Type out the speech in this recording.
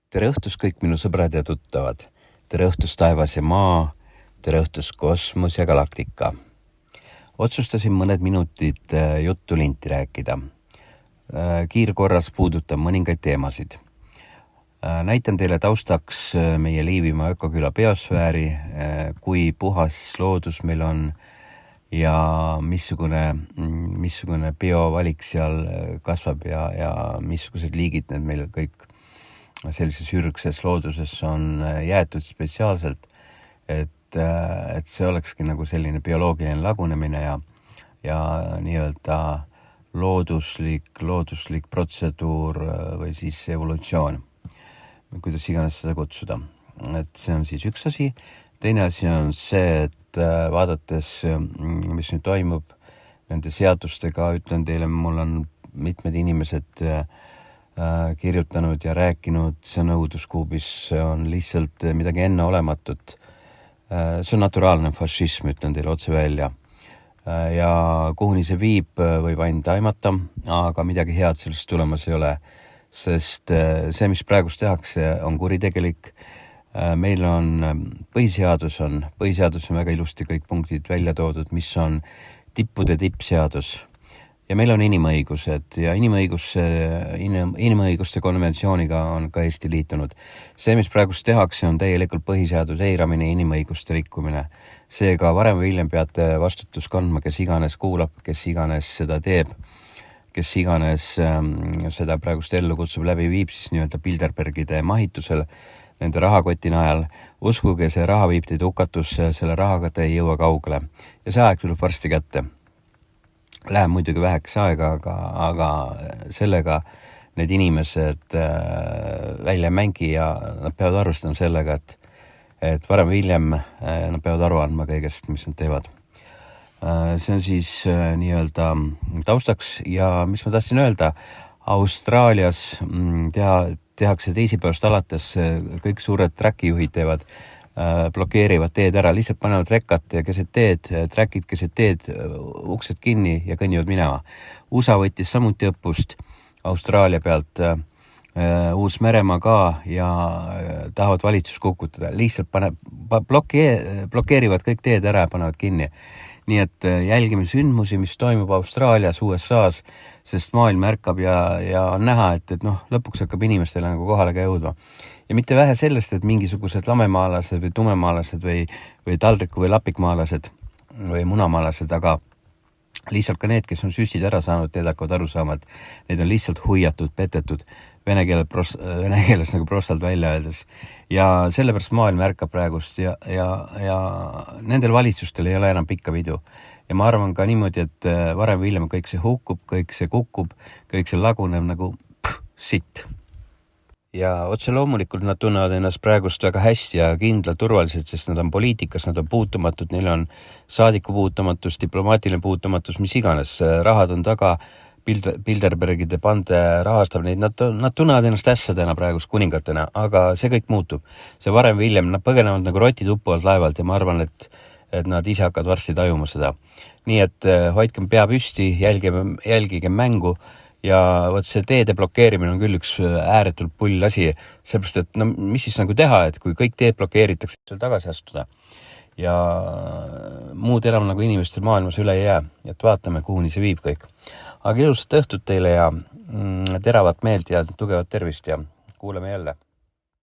Tere õhtust kõik minu sõbrad ja tuttavad. Tere õhtust taevas ja maa, tere õhtust kosmos ja galaktika. Otsustasin mõned minutid juttu linti rääkida. Kiirkorras puudutab mõningaid teemasid. Näitan teile taustaks meie Liivimaa ökoküla biosfääri, kui puhas loodus meil on ja missugune biovalik seal kasvab ja missugused liigid need meil kõik sellises ürgses looduses on jäetud spetsiaalselt, et see olekski nagu selline bioloogiline lagunemine ja nii-öelda looduslik protseduur või siis evolutsioon, kuidas iganes seda kutsuda. Et see on siis üks asi. Teine asi on see, et vaadates, mis nüüd toimub nende seadustega, ütlen teile, mul on mitmed inimesed kirjutanud ja rääkinud, see nõudluskuubis on lihtsalt midagi enneolematut. See on naturaalne fašism, ütlen teile otse välja. Ja kuhuni see viib, võib ainult aimata, aga midagi head sellest tulemas ei ole, sest see, mis praegust tehakse, on kuritegelik. Meil on põhiseadus on väga ilusti kõik punktid välja toodud, mis on tippude tippseadus. Ja meil on inimõigused ja inimõiguste konventsiooniga on ka Eesti liitunud. See, mis praegust tehakse, on täielikult põhiseaduse eiramine ja inimõiguste rikkumine. Seega varem või hiljem peate vastutus kandma, kes iganes kuulab, kes iganes seda teeb, kes iganes seda praegust ellu kutsub läbi viib, siis nii-öelda Bilderbergide mahitusel nende rahakoti najal. Uskuge, see raha viib teid hukatusse, selle rahaga te ei jõua kaugele. Ja see aeg tuleb varsti kätte. Läheb muidugi väheks aega, aga sellega need inimesed välja mängi ja nad peavad arvestama sellega, et varem või hiljem nad peavad aru andma kõigest, mis nad teevad. See on siis nii-öelda taustaks ja mis ma tahtsin öelda, Austraalias tehakse teisipäevast alates kõik suured trakijuhid teevad, blokeerivad teed ära, lihtsalt panevad rekad ja keset teed, träkid keset teed, uksed kinni ja kõnnivad minema. USA võttis samuti õppust Austraalia pealt, Uus-Meremaa ka ja tahavad valitsus kukutada. Lihtsalt blokeerivad kõik teed ära ja panevad kinni. Nii et jälgime sündmusi, mis toimub Austraalias, USA-s, sest maailm märkab ja on näha, et lõpuks hakkab inimestele nagu kohale ka jõudma. Ja mitte vähe sellest, et mingisugused lamemaalased või tumemaalased või taldriku või lapikmaalased või munamaalased, aga lihtsalt ka need, kes on süstid ära saanud, need hakkavad aru saama, et need on lihtsalt huiatud, petetud, vene keeles nagu prostalt välja öeldes. Ja sellepärast maailm märkab praegust ja nendel valitsustel ei ole enam pikka pidu. Ja ma arvan ka niimoodi, et varem või hiljem kõik see hukkub, kõik see kukub, kõik see laguneb nagu sitt. Ja otse loomulikult nad tunnevad ennast praegust väga hästi ja kindlalt turvaliselt, sest nad on poliitikas, nad on puutumatud, neil on saadiku puutumatus, diplomaatiline puutumatus, mis iganes, rahad on taga, Bilderbergide pande rahastab neid, nad tunnevad ennast ässadena praegust kuningatena, aga see kõik muutub. See varem või hiljem, nad põgenevad nagu rotid uppuvalt laevalt ja ma arvan, et nad ise hakkavad varsti tajuma seda. Nii et hoidkem pea püsti, jälgige mängu. Ja võt see teede blokeerimine on küll üks ääretult pull asi, sellepärast, et mis siis nagu teha, et kui kõik teed blokeeritakse, seal tagasi astuda ja muud enam nagu inimestel maailmas üle ei jää, et vaatame, kuhuni see viib kõik. Aga ilusat õhtut teile ja teravat meelt ja tugevat tervist ja kuuleme jälle.